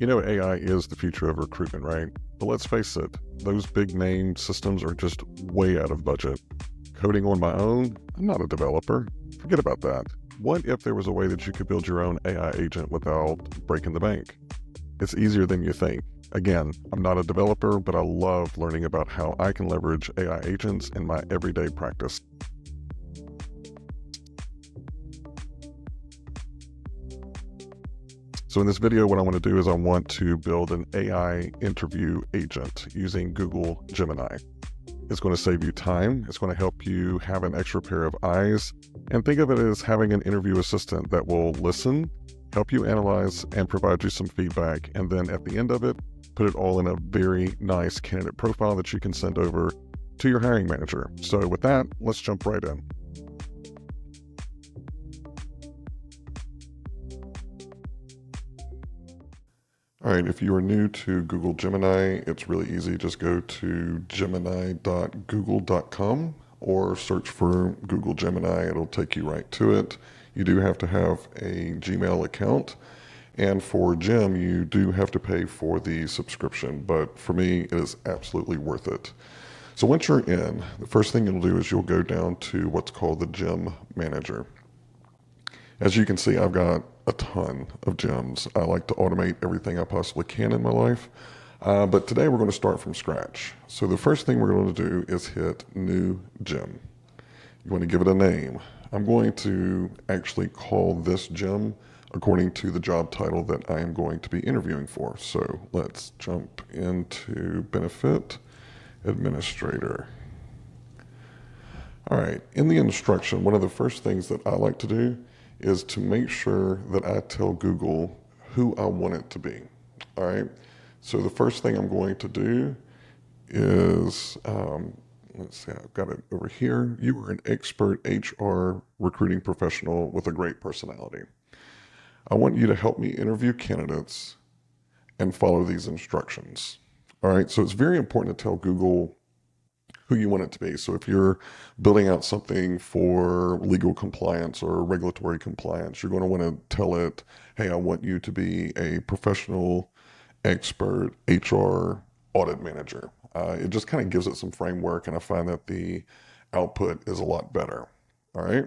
You know, AI is the future of recruitment, right? But let's face it, those big name systems are just way out of budget. Coding on my own? I'm not a developer. Forget about that. What if there was a way that you could build your own AI agent without breaking the bank? It's easier than you think. Again, I'm not a developer, but I love learning about how I can leverage AI agents in my everyday practice. So in this video, what I want to do is I want to build an AI interview agent using Google Gemini. It's going to save you time. It's going to help you have an extra pair of eyes. And think of it as having an interview assistant that will listen, help you analyze, and provide you some feedback. And then at the end of it, put it all in a very nice candidate profile that you can send over to your hiring manager. So with that, let's jump right in. All right, if you are new to Google Gemini, it's really easy. Just go to gemini.google.com or search for Google Gemini. It'll take you right to it. You do have to have a Gmail account. And for Gem, you do have to pay for the subscription. But for me, it is absolutely worth it. So once you're in, the first thing you'll do is you'll go down to what's called the Gem Manager. As you can see, I've got a ton of gems. I like to automate everything I possibly can in my life. But today we're going to start from scratch. So the first thing we're going to do is hit New Gem. You want to give it a name. I'm going to actually call this gem according to the job title that I am going to be interviewing for. So let's jump into Benefit Administrator. All right, in the instruction, one of the first things that I like to do is to make sure that I tell Google who I want it to be. All right. So the first thing I'm going to do is, let's see, I've got it over here. You are an expert HR recruiting professional with a great personality. I want you to help me interview candidates and follow these instructions. All right. So it's very important to tell Google who you want it to be. So if you're building out something for legal compliance or regulatory compliance, you're going to want to tell it, hey, I want you to be a professional, expert HR audit manager. It just kind of gives it some framework, and I find that the output is a lot better. All right.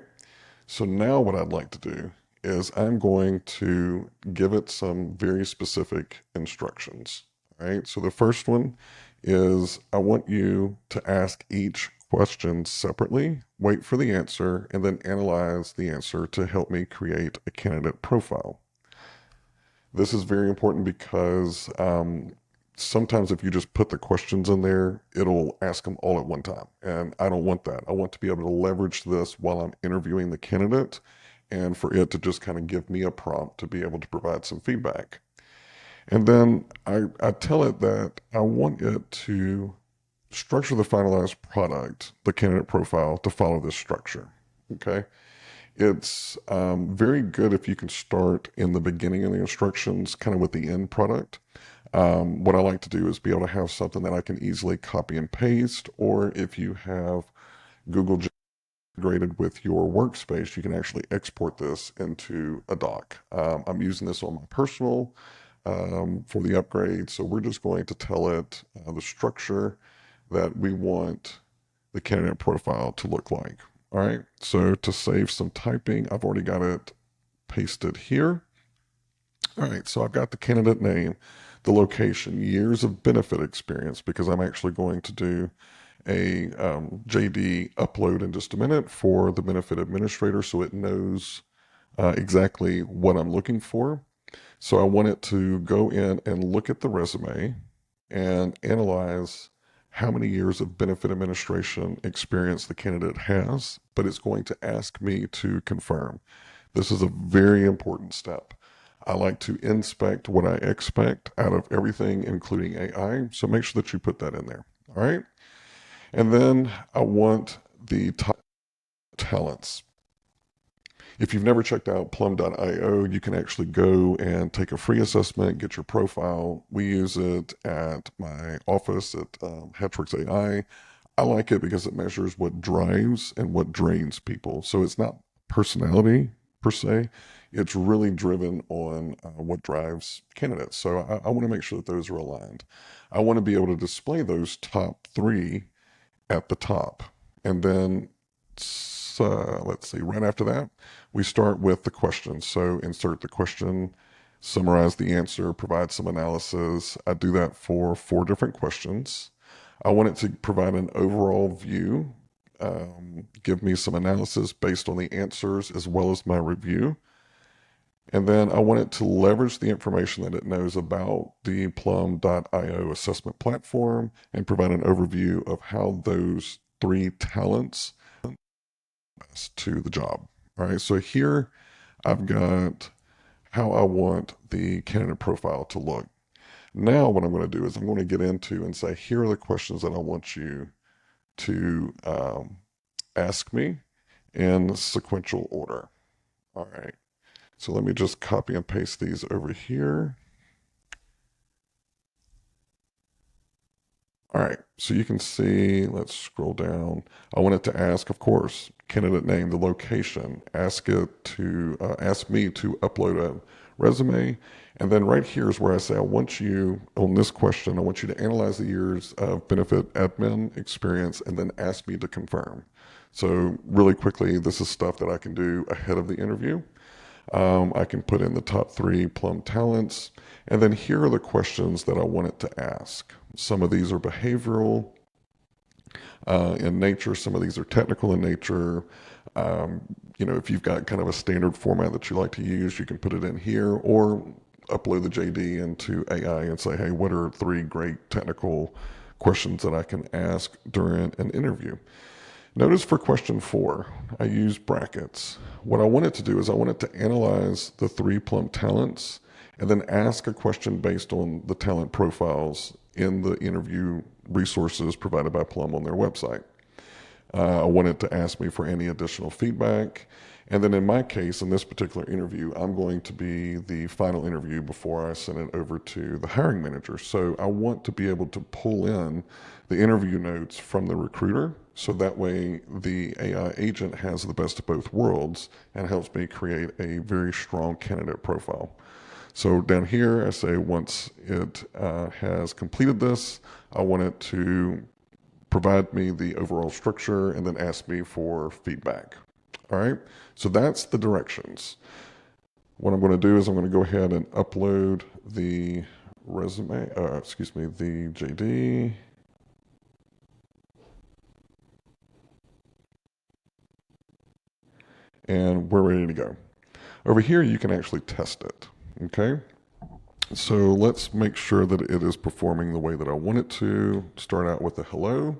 So now what I'd like to do is I'm going to give it some very specific instructions. All right. So the first one is I want you to ask each question separately, wait for the answer, and then analyze the answer to help me create a candidate profile. This is very important because sometimes if you just put the questions in there, it'll ask them all at one time. And I don't want that. I want to be able to leverage this while I'm interviewing the candidate and for it to just kind of give me a prompt to be able to provide some feedback. And then I tell it that I want it to structure the finalized product, the candidate profile, to follow this structure. Okay. It's very good if you can start in the beginning of the instructions, kind of with the end product. What I like to do is be able to have something that I can easily copy and paste, or if you have Google integrated with your workspace, you can actually export this into a doc. I'm using this on my personal for the upgrade. So we're just going to tell it the structure that we want the candidate profile to look like. All right. So to save some typing, I've already got it pasted here. All right. So I've got the candidate name, the location, years of benefit experience, because I'm actually going to do a JD upload in just a minute for the benefit administrator so it knows exactly what I'm looking for. So I want it to go in and look at the resume and analyze how many years of benefit administration experience the candidate has, but it's going to ask me to confirm. This is a very important step. I like to inspect what I expect out of everything, including AI. So make sure that you put that in there. All right. And then I want the top talents. If you've never checked out plum.io, you can actually go and take a free assessment, get your profile. We use it at my office at Hatchworks AI. I like it because it measures what drives and what drains people. So it's not personality per se. It's really driven on what drives candidates. So I want to make sure that those are aligned. I want to be able to display those top three at the top. And then, let's see, right after that, we start with the question. So insert the question, summarize the answer, provide some analysis. I do that for 4 different questions. I want it to provide an overall view, give me some analysis based on the answers as well as my review. And then I want it to leverage the information that it knows about the Plum.io assessment platform and provide an overview of how those 3 talents to the job. All right, so here I've got how I want the candidate profile to look. Now, what I'm going to do is I'm going to get into and say, here are the questions that I want you to ask me in sequential order. All right. So let me just copy and paste these over here. All right, so you can see, let's scroll down. I want it to ask, of course, candidate name, the location, ask it to, ask me to upload a resume. And then right here is where I say, I want you, on this question, I want you to analyze the years of benefit admin experience and then ask me to confirm. So really quickly, this is stuff that I can do ahead of the interview. I can put in the top 3 Plum talents. And then here are the questions that I want it to ask. Some of these are behavioral in nature. Some of these are technical in nature. If you've got kind of a standard format that you like to use, you can put it in here or upload the JD into AI and say, hey, what are 3 great technical questions that I can ask during an interview? Notice for question 4, I use brackets. What I want it to do is I want it to analyze the 3 Plum talents and then ask a question based on the talent profiles in the interview resources provided by Plum on their website. I want it to ask me for any additional feedback. And then in my case, in this particular interview, I'm going to be the final interview before I send it over to the hiring manager. So I want to be able to pull in the interview notes from the recruiter. So that way the AI agent has the best of both worlds and helps me create a very strong candidate profile. So down here, I say once it has completed this, I want it to provide me the overall structure and then ask me for feedback. All right, so that's the directions. What I'm going to do is I'm going to go ahead and upload the resume, the JD. And we're ready to go. Over here, you can actually test it, okay? So let's make sure that it is performing the way that I want it to. Start out with a hello.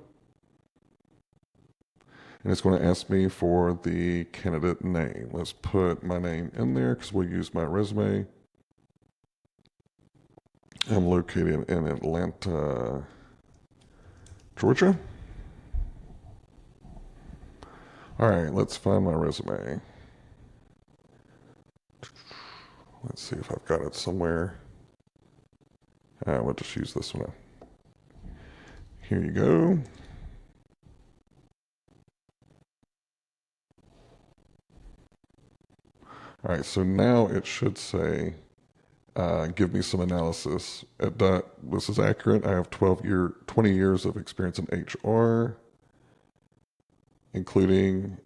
And it's going to ask me for the candidate name. Let's put my name in there because we'll use my resume. I'm located in Atlanta, Georgia. All right, let's find my resume. Let's see if I've got it somewhere. We'll just use this one. Here you go. All right, so now it should say, give me some analysis. This is accurate. I have 20 years of experience in HR, including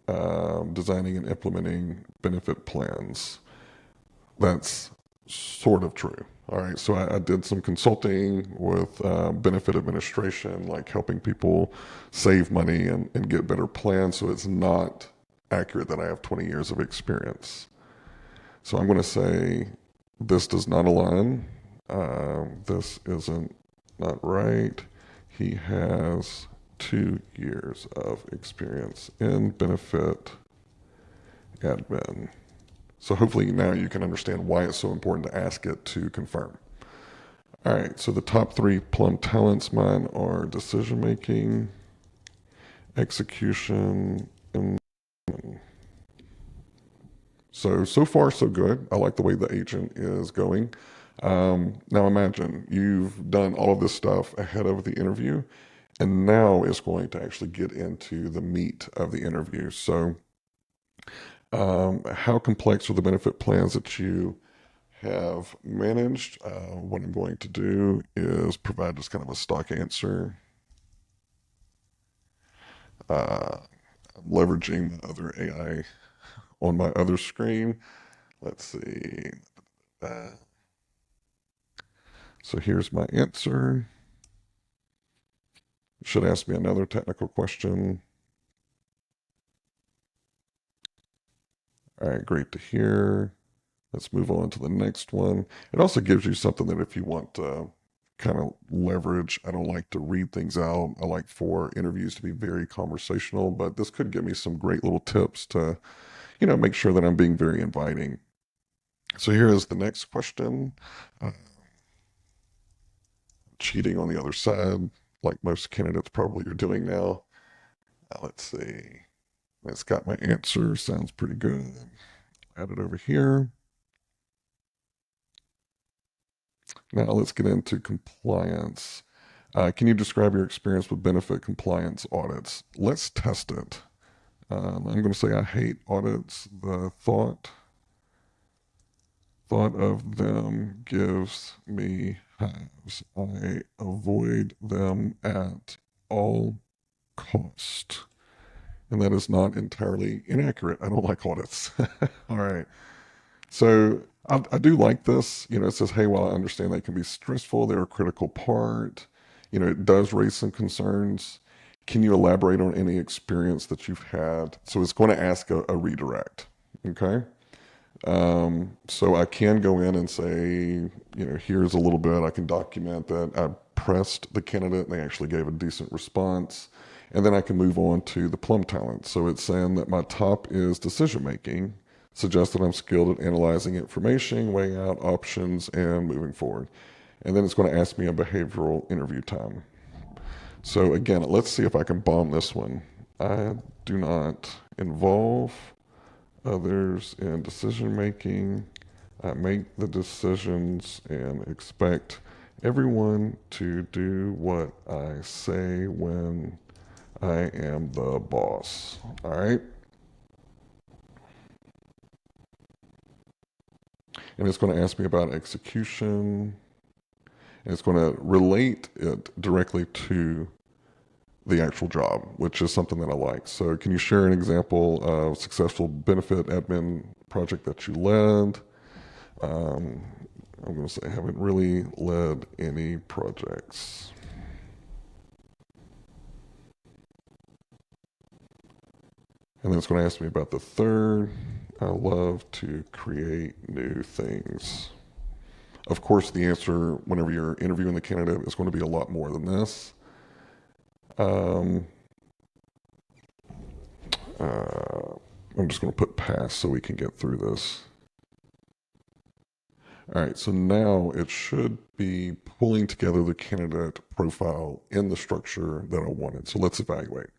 designing and implementing benefit plans. That's sort of true. All right, so I did some consulting with benefit administration, like helping people save money and get better plans. So it's not accurate that I have 20 years of experience. So I'm going to say this does not align. This isn't not right. He has 2 years of experience in benefit admin. So hopefully now you can understand why it's so important to ask it to confirm. All right, so the top 3 Plum talents mine are decision making, execution, and so far so good. I like the way the agent is going. Now imagine you've done all of this stuff ahead of the interview, and now it's going to actually get into the meat of the interview. So How complex are the benefit plans that you have managed? What I'm going to do is provide just kind of a stock answer. I'm leveraging the other AI on my other screen. Let's see. Uh, so here's my answer. It should ask me another technical question. All right, great to hear. Let's move on to the next one. It also gives you something that if you want to kind of leverage, I don't like to read things out. I like for interviews to be very conversational, but this could give me some great little tips to, make sure that I'm being very inviting. So here is the next question. Uh, Cheating on the other side, like most candidates probably are doing now. Let's see. It's got my answer. Sounds pretty good. Add it over here. Now let's get into compliance. Can you describe your experience with benefit compliance audits? Let's test it. I'm going to say I hate audits. The thought of them gives me hives. I avoid them at all cost. And that is not entirely inaccurate. I don't like audits. All right. So I do like this. It says, hey, while I understand they can be stressful, they're a critical part. It does raise some concerns. Can you elaborate on any experience that you've had? So it's going to ask a redirect. Okay. So I can go in and say, here's a little bit. I can document that I pressed the candidate and they actually gave a decent response. And then I can move on to the plum talent. So it's saying that my top is decision making, suggests that I'm skilled at analyzing information, weighing out options, and moving forward. And then it's going to ask me a behavioral interview time. So again, let's see if I can bomb this one. I do not involve others in decision making. I make the decisions and expect everyone to do what I say when I am the boss. All right. And it's going to ask me about execution. And it's going to relate it directly to the actual job, which is something that I like. So, can you share an example of successful benefit admin project that you led? Um, I'm going to say I haven't really led any projects. And then it's going to ask me about the third. I love to create new things. Of course, the answer whenever you're interviewing the candidate is going to be a lot more than this. Um, I'm just going to put pass so we can get through this. All right, so now it should be pulling together the candidate profile in the structure that I wanted. So let's evaluate.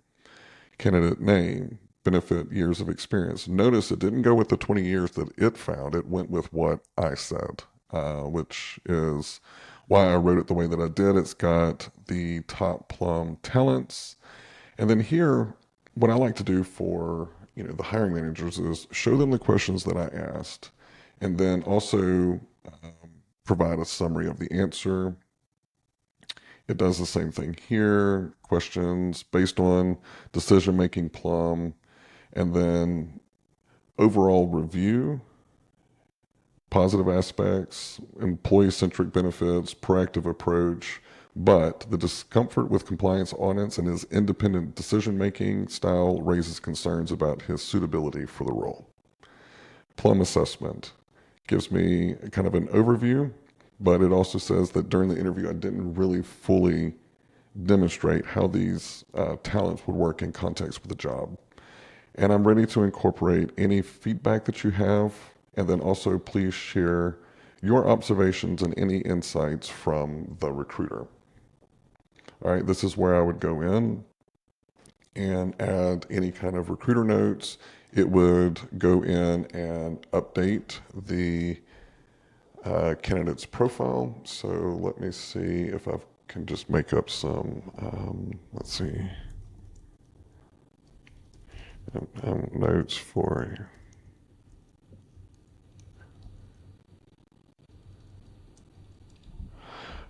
Candidate name, benefit, years of experience. Notice it didn't go with the 20 years that it found. It went with what I said, which is why I wrote it the way that I did. It's got the top plum talents. And then here, what I like to do for the hiring managers is show them the questions that I asked, and then also provide a summary of the answer. It does the same thing here. Questions based on decision making plum, and then overall review, positive aspects, employee centric benefits, proactive approach, but the discomfort with compliance audits and his independent decision making style raises concerns about his suitability for the role. Plum assessment gives me kind of an overview, but it also says that during the interview, I didn't really fully demonstrate how these talents would work in context with the job. And I'm ready to incorporate any feedback that you have, and then also please share your observations and any insights from the recruiter. All right, this is where I would go in and add any kind of recruiter notes. It would go in and update the candidate's profile. So let me see if I can just make up some, let's see, notes for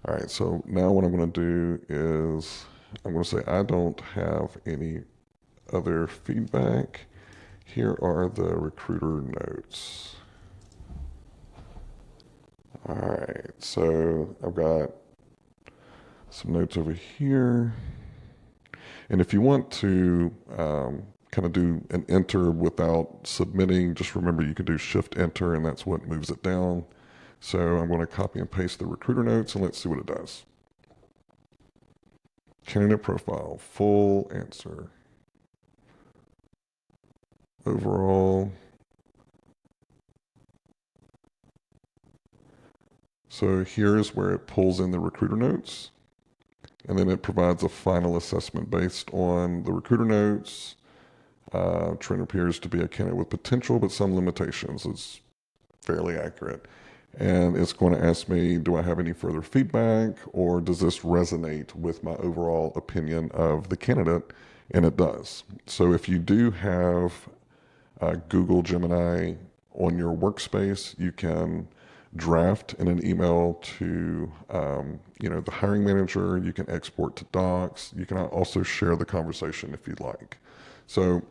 All right, so now what I'm going to do is I'm going to say I don't have any other feedback. Here are the recruiter notes. All right, so I've got some notes over here. And if you want to kind of do an enter without submitting, just remember you can do shift enter and that's what moves it down. So I'm going to copy and paste the recruiter notes and let's see what it does. Candidate profile, full answer. Overall. So here's where it pulls in the recruiter notes. And then it provides a final assessment based on the recruiter notes. Trent appears to be a candidate with potential, but some limitations. It's fairly accurate. And it's going to ask me, do I have any further feedback, or does this resonate with my overall opinion of the candidate? And it does. So if you do have Google Gemini on your workspace, you can draft in an email to the hiring manager. You can export to docs. You can also share the conversation if you'd like. So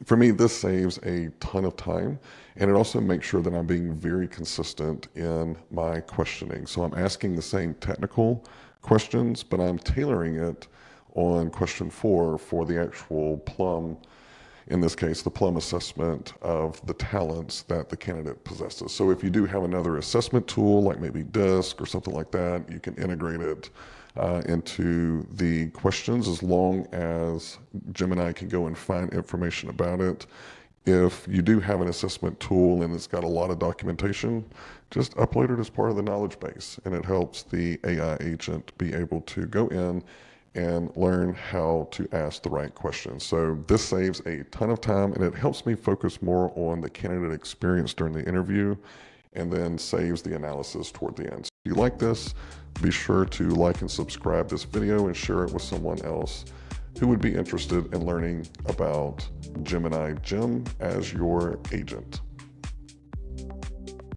for me, this saves a ton of time, and it also makes sure that I'm being very consistent in my questioning. So I'm asking the same technical questions, but I'm tailoring it on question 4 for the actual plum, in this case, the plum assessment of the talents that the candidate possesses. So if you do have another assessment tool, like maybe DISC or something like that, you can integrate it into the questions as long as Gemini can go and find information about it. If you do have an assessment tool and it's got a lot of documentation, just upload it as part of the knowledge base, and it helps the AI agent be able to go in and learn how to ask the right questions. So this saves a ton of time, and it helps me focus more on the candidate experience during the interview, and then saves the analysis toward the end. So if you like this, be sure to like and subscribe this video and share it with someone else who would be interested in learning about Gemini Gem as your agent.